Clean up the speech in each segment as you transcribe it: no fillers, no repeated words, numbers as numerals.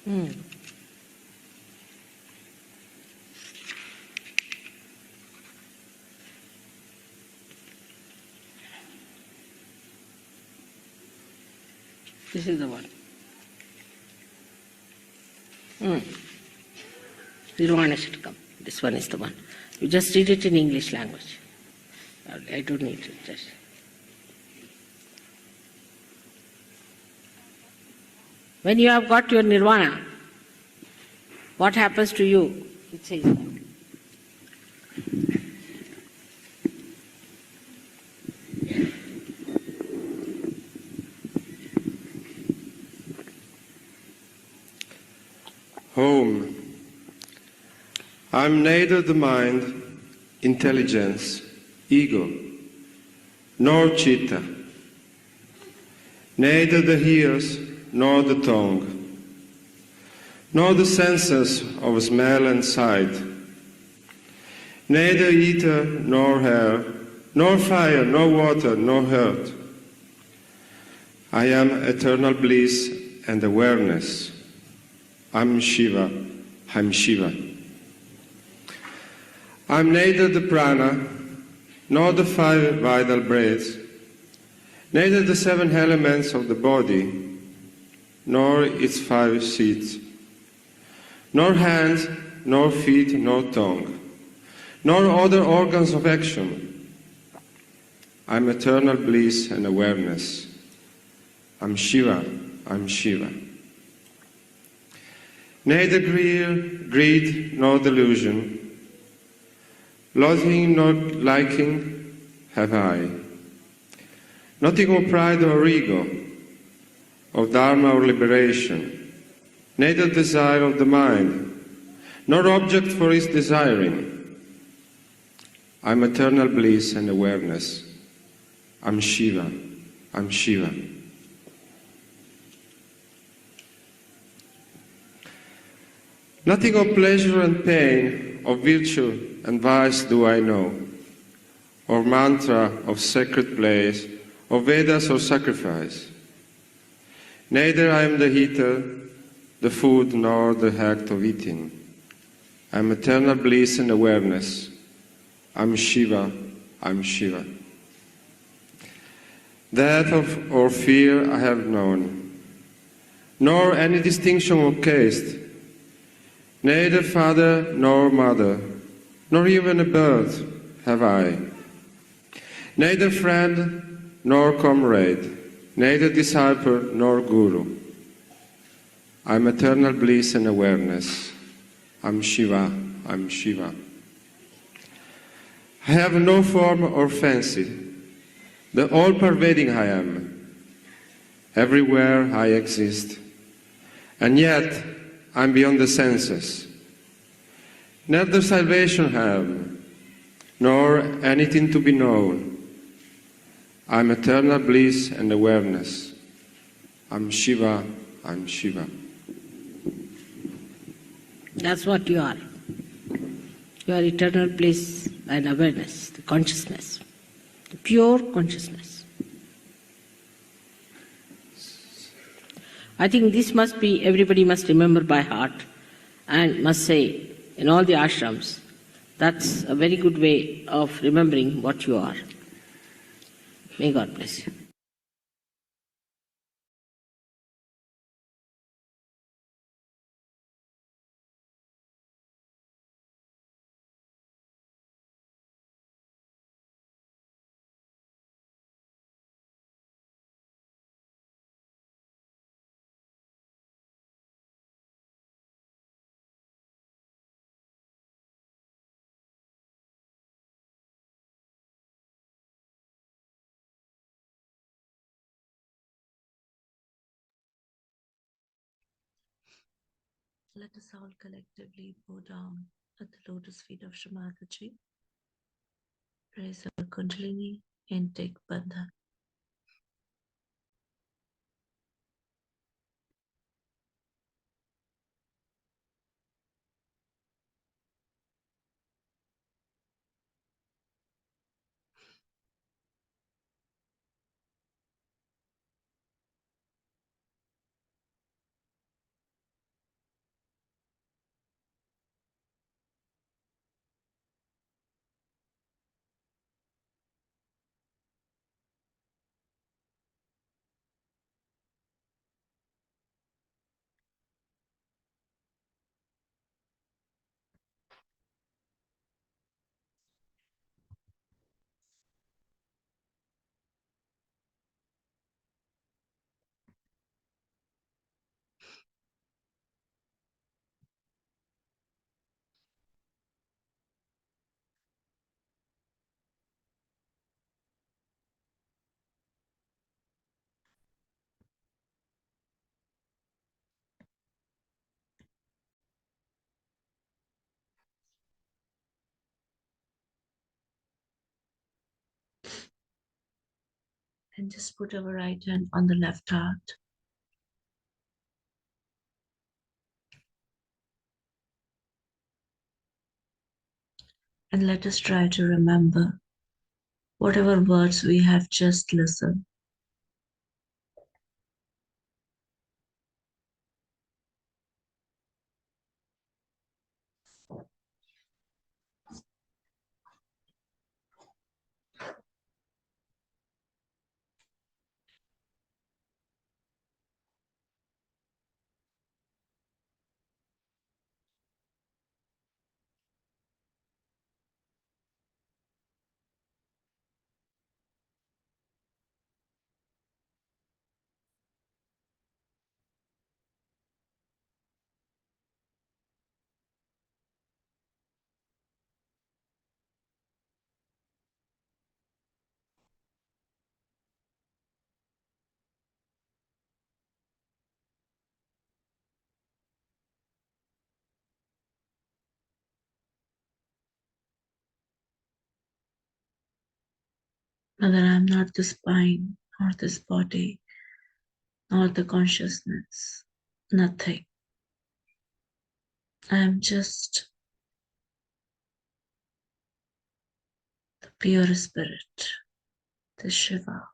Mm. This is the one. Nirvana should come. This one is the one. You just read it in English language. I don't need to just. When you have got your nirvana, what happens to you? It says that. Home. I'm neither the mind, intelligence, ego, nor chitta, neither the ears nor the tongue, nor the senses of smell and sight, neither ether nor air, nor fire, nor water, nor earth. I am eternal bliss and awareness. I'm Shiva, I'm Shiva. I'm neither the prana, nor the 5 vital breaths, neither the 7 elements of the body, nor its 5 seats, nor hands, nor feet, nor tongue, nor other organs of action. I'm eternal bliss and awareness. I'm Shiva, I'm Shiva. Neither greed nor delusion, loathing nor liking have I. Nothing of pride or ego, of dharma or liberation, neither desire of the mind, nor object for its desiring. I'm eternal bliss and awareness. I'm Shiva, I'm Shiva. Nothing of pleasure and pain, of virtue and vice do I know, or mantra of sacred place, of Vedas or sacrifice. Neither I am the eater, the food, nor the act of eating. I am eternal bliss and awareness. I'm Shiva, I'm Shiva. Death or fear I have known, nor any distinction of caste, neither father nor mother, nor even a bird have I. Neither friend nor comrade, neither disciple nor guru. I'm eternal bliss and awareness. I'm Shiva, I'm Shiva. I have no form or fancy. The all-pervading I am. Everywhere I exist. And yet, I'm beyond the senses. Neither salvation have, nor anything to be known. I'm eternal bliss and awareness. I'm Shiva, I'm Shiva. That's what you are. You are eternal bliss and awareness, the consciousness, the pure consciousness. I think this must be, everybody must remember by heart and must say in all the ashrams. That's a very good way of remembering what you are. May God bless you. Let us all collectively bow down at the lotus feet of Shri Mataji. Raise our Kundalini and take Bandha. And just put our right hand on the left heart. And let us try to remember whatever words we have just listened. Mother, I am not the spine, nor this body, nor the consciousness, nothing. I am just the pure spirit, the Shiva.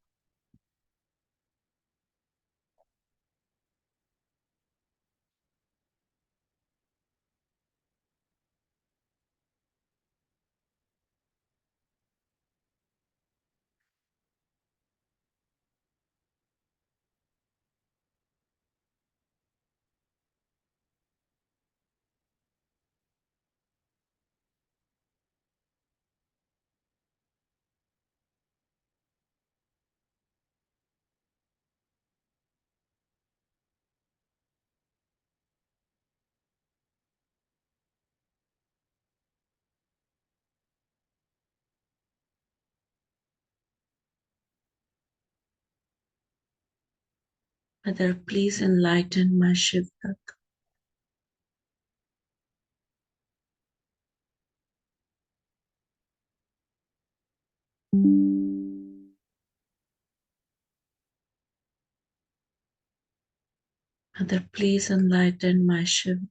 Mother, please enlighten my Shiva. Mother, please enlighten my Shiva.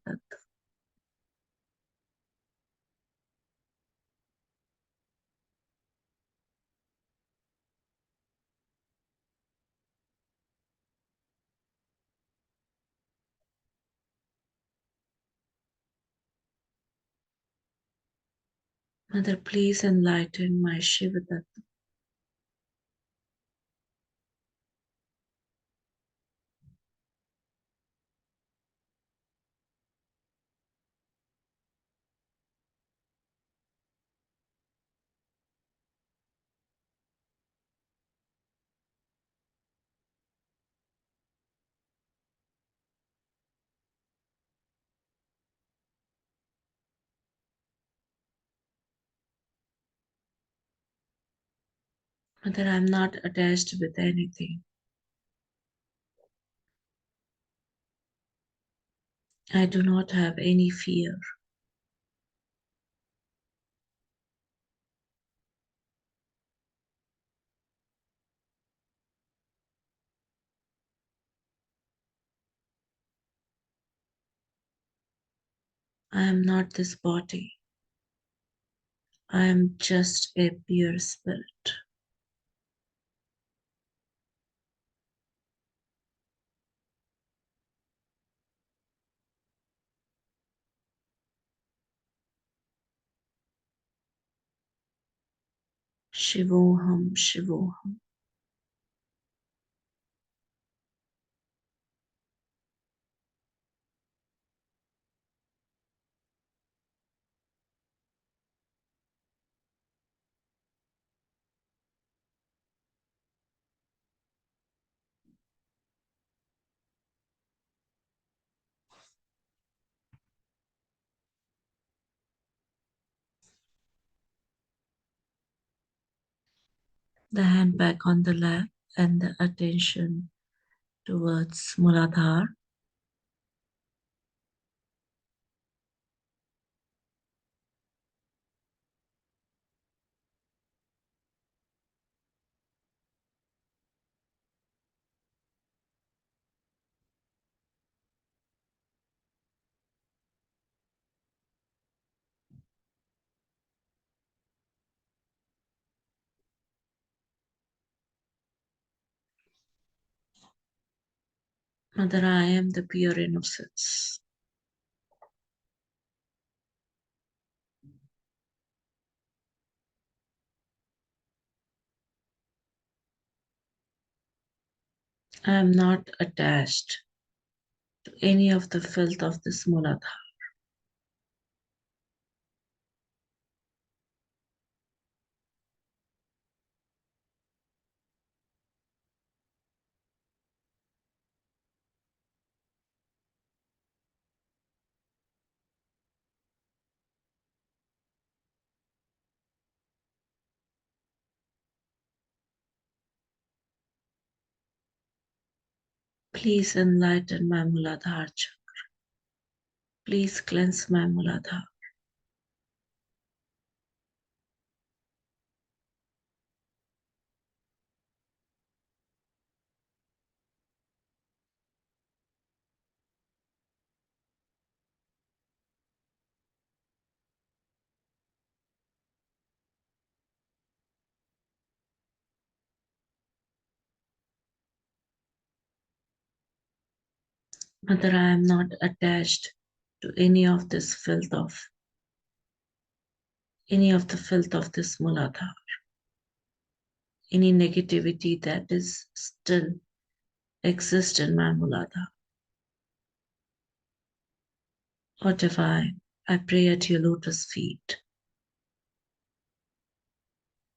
Mother, please enlighten my Shiva. Mother, I am not attached with anything. I do not have any fear. I am not this body. I am just a pure spirit. Shivoham, Shivoham. The hand back on the lap and the attention towards Mooladhara. Mother, I am the pure innocence. I am not attached to any of the filth of this Mooladhara. Please enlighten my Mooladhara chakra. Please cleanse my Mooladhara. Mother, I am not attached to any of the filth of this Mooladhara. Any negativity that is still exists in my Mooladhara. O Divine, I pray at your lotus feet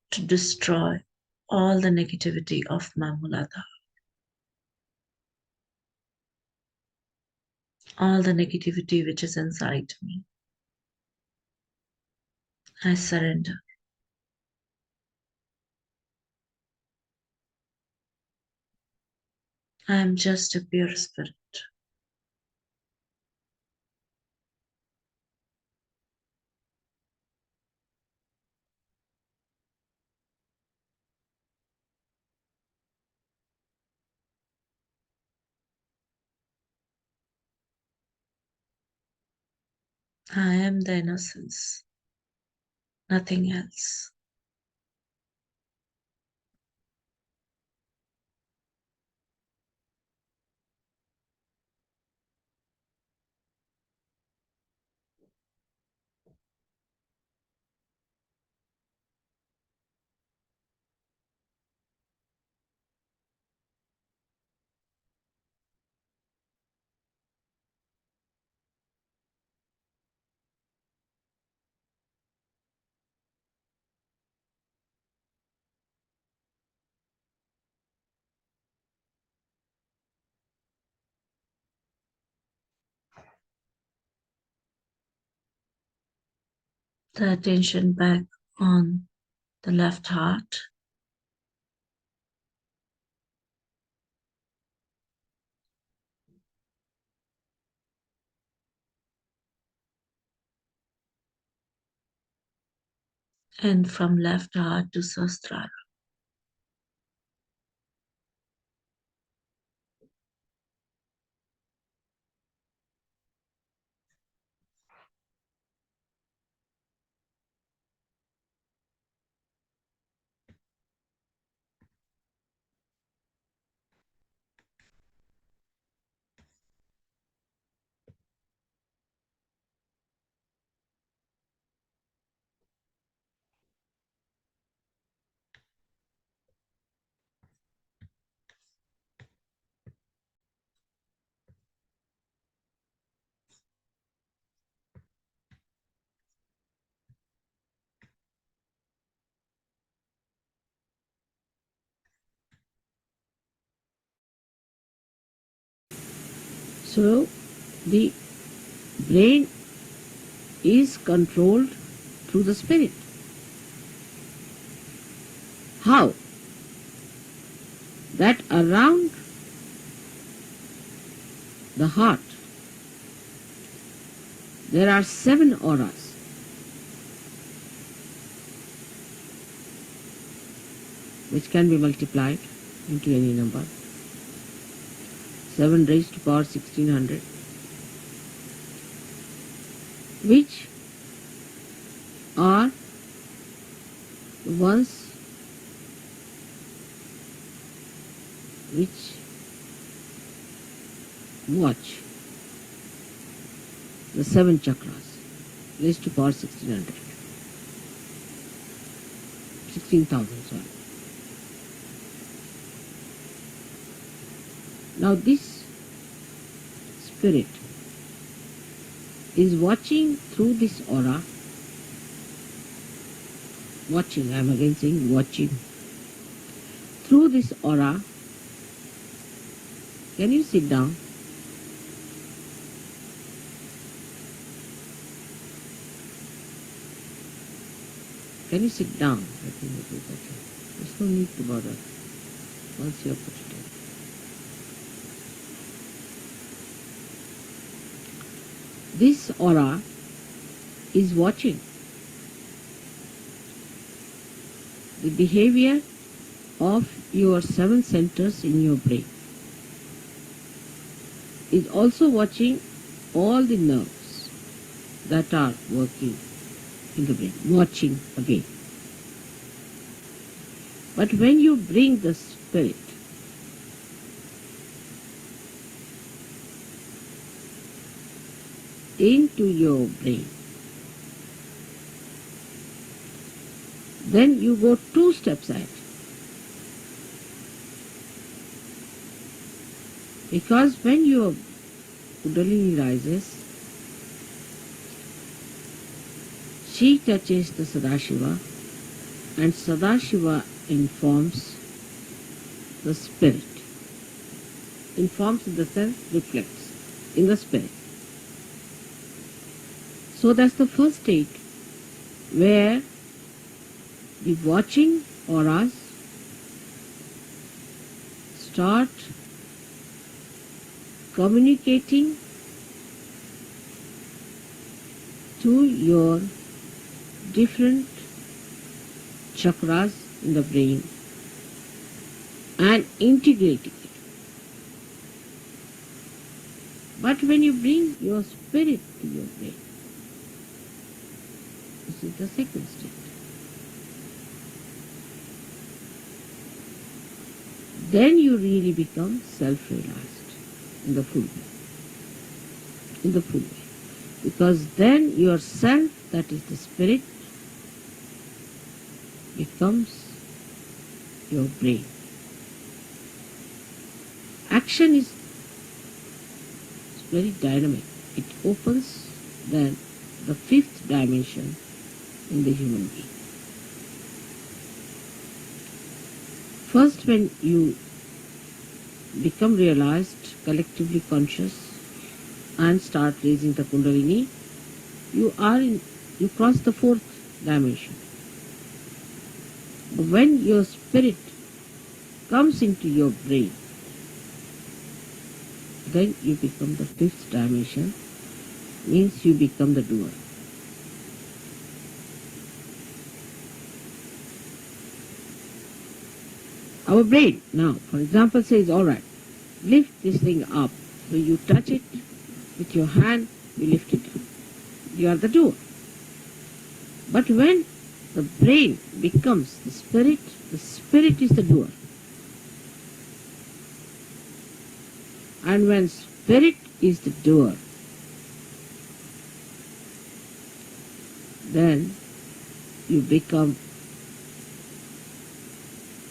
to destroy all the negativity of my Mooladhara, all the negativity which is inside me. I surrender. I am just a pure spirit. I am the innocence, nothing else. The attention back on the left heart. And from left heart to Sahasrara. So the brain is controlled through the spirit. How? That around the heart there are 7 auras. Which can be multiplied into any number. 7 raised to power 1600, which are the ones which watch the 7 chakras, raised to power 1600. 16,000, sorry. Now this spirit is watching through this aura, watching, I am again saying watching, through this aura. Can you sit down? Can you sit down? I think it is okay. There's no need to bother once you are put it in. This aura is watching the behavior of your 7 centers in your brain. Is also watching all the nerves that are working in the brain, watching again. But when you bring the spirit into your brain, then you go 2 steps ahead. Because when your Kundalini rises, she touches the Sadashiva, and Sadashiva informs the spirit. Informs in the sense reflects in the spirit. So that's the first state where the watching auras start communicating to your different chakras in the brain and integrating it. But when you bring your spirit to your brain, this is the second state. Then you really become self-realized in the full way. In the full way. Because then yourself, that is the spirit, becomes your brain. Action is very dynamic. It opens then the 5th dimension in the human being. First, when you become realized, collectively conscious, and start raising the Kundalini, you cross the 4th dimension. But when your spirit comes into your brain, then you become the 5th dimension, means you become the doer. Our brain now, for example, says, all right, lift this thing up. So you touch it with your hand, you lift it up. You are the doer. But when the brain becomes the spirit is the doer. And when spirit is the doer, then you become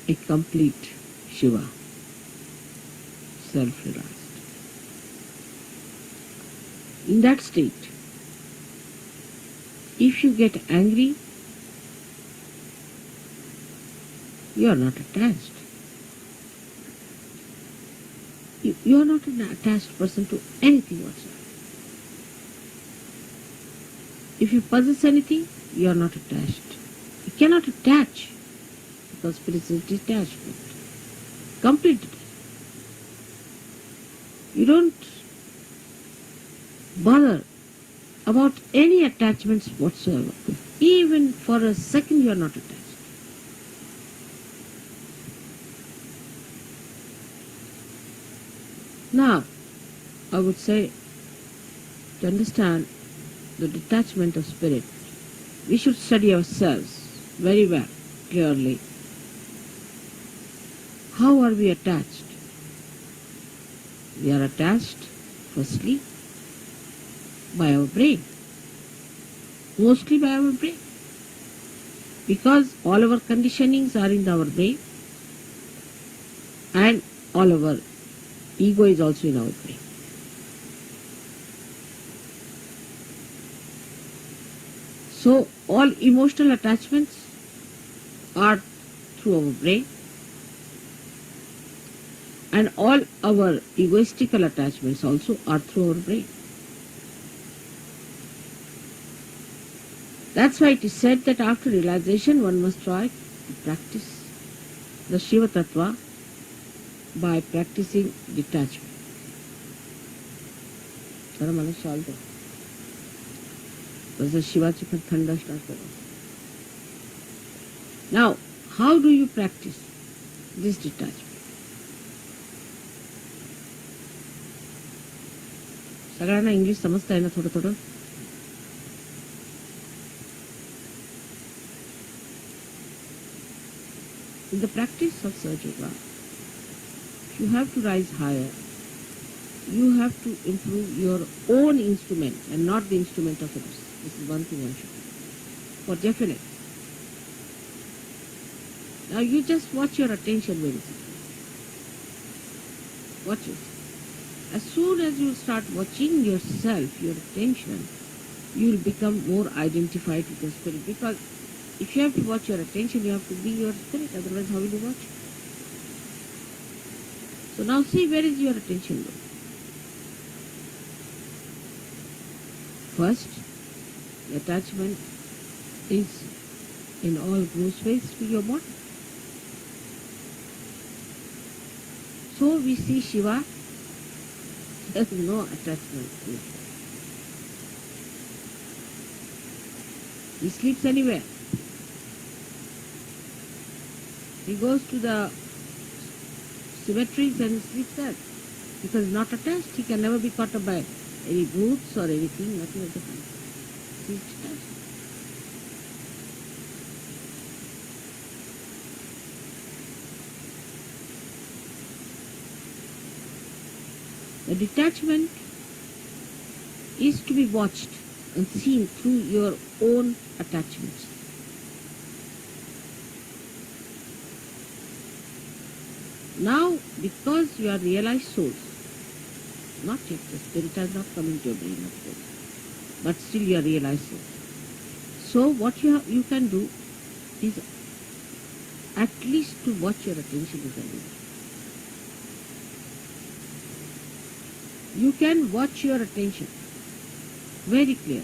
a complete Shiva, self-realized. In that state, if you get angry, you are not attached. You are not an attached person to anything whatsoever. If you possess anything, you are not attached. You cannot attach, because spirit is detachment. Complete detachment. You don't bother about any attachments whatsoever. Even for a second you are not attached. Now, I would say, to understand the detachment of spirit, we should study ourselves very well, clearly. How are we attached? We are attached Firstly, by our brain. Mostly by our brain. Because all our conditionings are in our brain and all our ego is also in our brain. So all emotional attachments are through our brain and all our egoistical attachments also are through our brain. That's why it is said that after realization one must try to practice the Shiva Tattva by practicing detachment. जरा मला शाल दो. तसं शिवाची पण थंड start करा. Now, how do you practice this detachment? सगळ्यांना English समजता है ना थोडं थोडं? In the practice of Sahaja Yoga, you have to rise higher. You have to improve your own instrument and not the instrument of others. This is one thing I should do. For definite. Now you just watch your attention very simply. Watch it. As soon as you start watching yourself, your attention, you will become more identified with your spirit. Because if you have to watch your attention, you have to be your spirit. Otherwise, how will you watch? So now see, where is your attention going? First, the attachment is in all gross ways to your body. So we see Shiva, there is no attachment to it. He sleeps anywhere. He goes to the cemeteries and he sleeps there. Because not attached, he can never be caught up by any boots or anything, nothing of the kind. He's detached. The detachment is to be watched and seen through your own attachments. Now, because you are realized souls, not yet, the spirit has not come into your brain, of course, but still you are realized souls. So what you can do is at least to watch your attention is everything. You can watch your attention very clear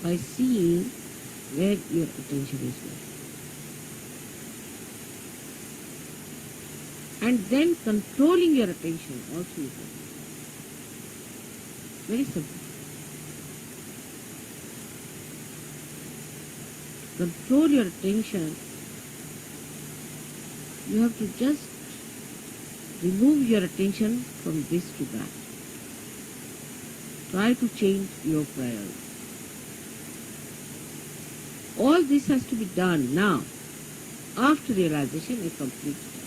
by seeing where your attention is going. And then controlling your attention also you can. Very simple. Control your attention. You have to just remove your attention from this to that. Try to change your priority. All this has to be done now. After realization, a complete step.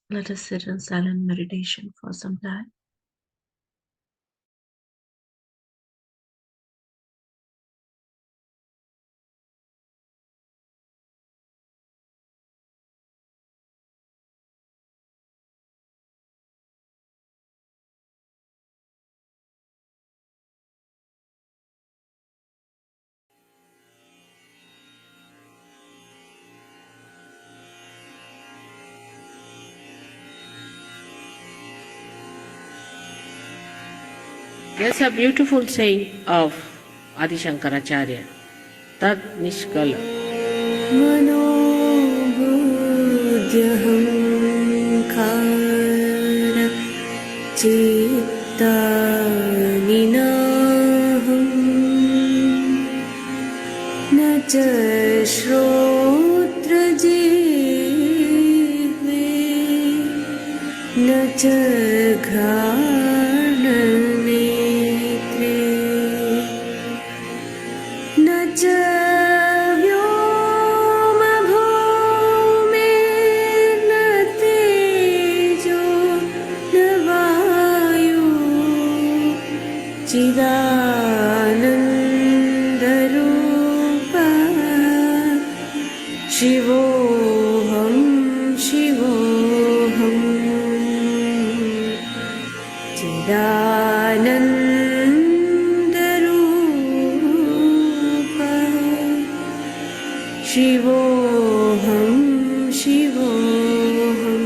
Let us sit in silent meditation for some time. There's a beautiful saying of Adi Shankaracharya, Tad Nishkala. Manobuddhyahankara citta ninaham na ca shrotra jihve च घ्राणनेत्रे न च व्योमभूमिर्न तेजो न वायु चिदानन्दरूपः शिवोऽहं शिवोऽहं चिदानन्दरूपः शिवोऽहं शिवोऽहं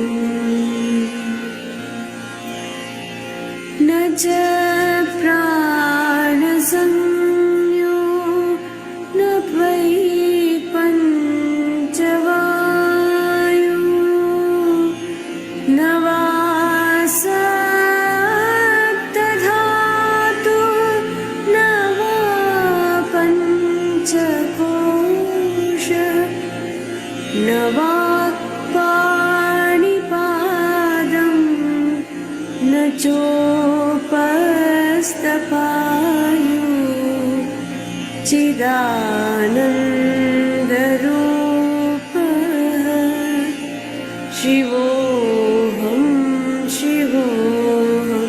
न च प्राणसंज्ञो न वै पञ्चवायु न वा सप्तधातु न वा पञ्चकोश न वाक्पाणिपादं न चोपस्थपायु चिदानन्दरूपः शिवोऽहं शिवोऽहं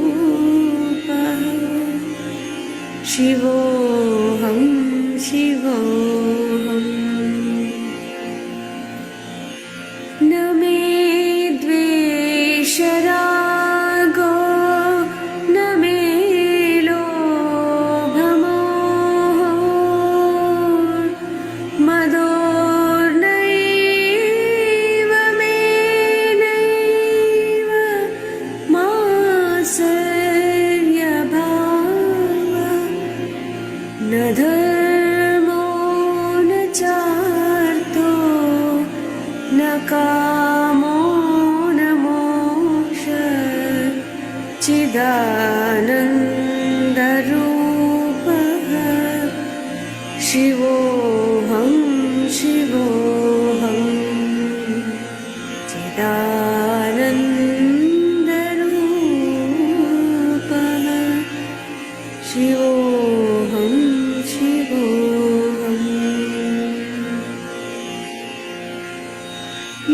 चिदानन्दरूपः शिवोऽहं शिवोऽहम् न मे द्वेषरागो न मे लोभमोहो मदोर्नैव मे नैव मात्सर्यभावः न धर्मो न चार्थो न कामो न मोक्षः चिदानन्दरूपः शिवोऽहं शिवोऽहं चिदानन्दरूपः शिवोऽहं शिवोऽहम्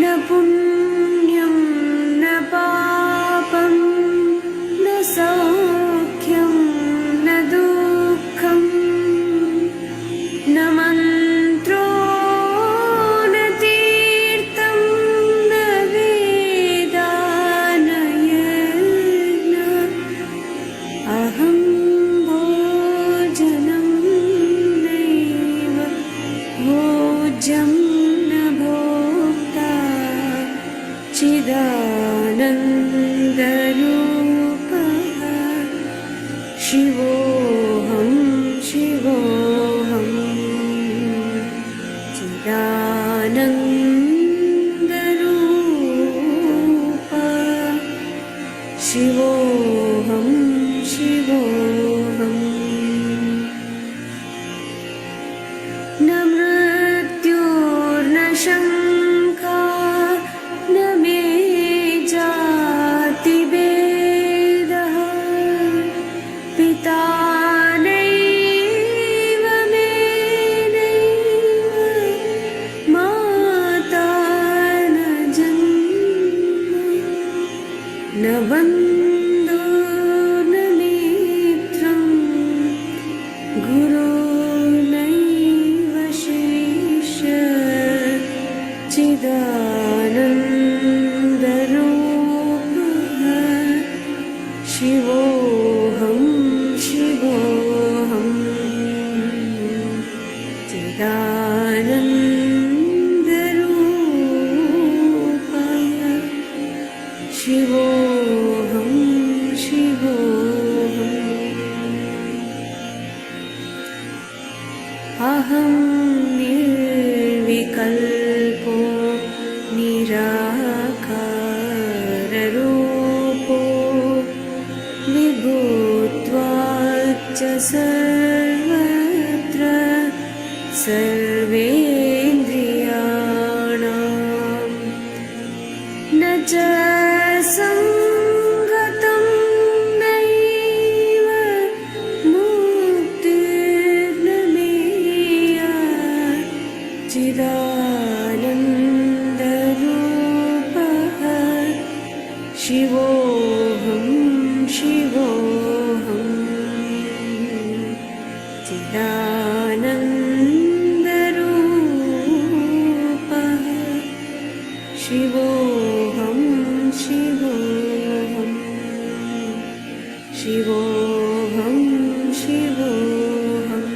न पुण्यं न पापं न सौख्यं न दुःखं न मन्त्रो न तीर्थं न वेदा न यज्ञः अहं भोजनं नैव भोज्यं न भोक्ता चिदानन्दरूपः शिवोऽहं शिवोऽहं चिदानन्दरूपः शिवोऽहं शिवोऽहम् न मृत्युर्न शङ्का न मे जातिभेदः पिता नैव मे नैव माता न जन्म न बन्धो न मित्रं गुरो नैव शिष्यः चिदानन्दरूपः शिवोऽहं शिवोऽहं चिदानन्दरूपः शिवोऽहं शिवोऽहम् अहं निर्विकल्पो निराकाररूपो विभूत्वाच्च सर्वत्र सर्वे च सङ्गतं नैव मुक्तिर्नमेया चिदानन्दरूपः शिवोऽहं शिवोऽहम् चिदानन्दरूपः शिवोऽहं शिवोऽहम् शिवोऽहं शिवोऽहम्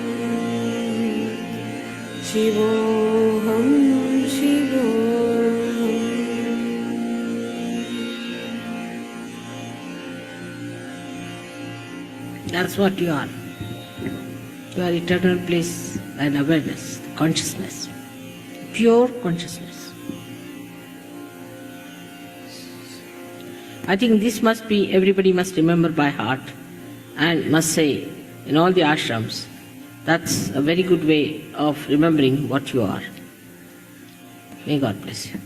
शिवोऽहं शिवोऽहम् That's what you are. You are eternal bliss and awareness, consciousness, pure consciousness. I think this must be, everybody must remember by heart and must say in all the ashrams. That's a very good way of remembering what you are. May God bless you.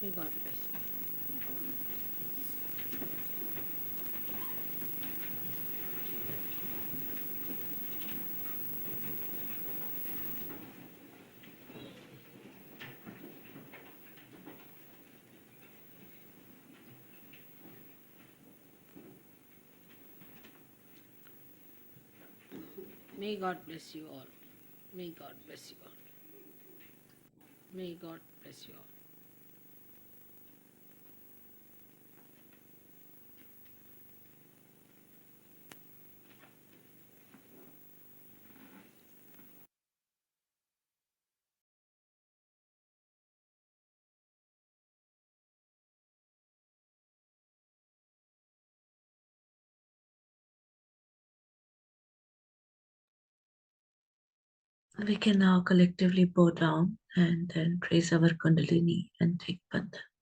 May God bless you. May God bless you all. May God bless you all. May God bless you all. We can now collectively bow down and then raise our Kundalini and take Bandha.